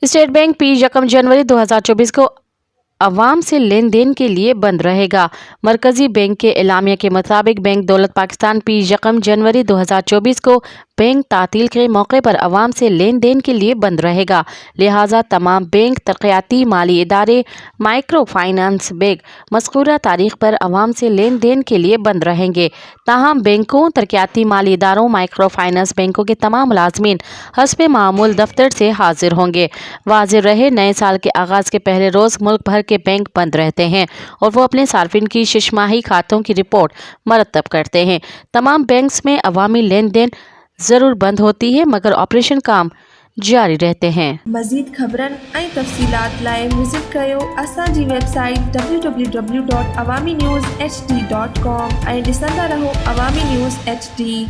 State bank P यकम जनवरी 2024 को अवाम से लेन देन के लिए बंद रहेगा। मरकजी बैंक के एलामिया के मुताबिक बैंक दौलत पाकिस्तान पी यकम जनवरी 2024 को बैंक तातील के मौके पर अवाम से लेन देन के लिए बंद रहेगा। लिहाजा तमाम बैंक, तरक्याती माली इदारे, माइक्रो फाइनेंस बैंक मज़कूरा तारीख पर अवाम से लेन देन के लिए बंद रहेंगे। ताहम बैंकों, तरक्याती माली इदारों, माइक्रो फाइनेंस बैंकों के तमाम मुलाजमीन हस्बे मामूल दफ्तर से हाजिर होंगे। वाज़ेह रहे, नए साल के आगाज़ के पहले रोज़ मुल्क भर के बैंक बंद रहते हैं और वो अपने सार्फिन की शिशमाही खातों की रिपोर्ट मरतब करते हैं। तमाम बैंक्स में अवामी लेन देन ज़रूर बंद होती है मगर ऑपरेशन काम जारी रहते हैं। मज़ीद ख़बरन ऐं तफ़सीलात लाइ विज़िट कयो असांजी वेबसाइट www.awamiNewsHD.com ऐं ॾिसंदा रहो अवामी न्यूज़ HD।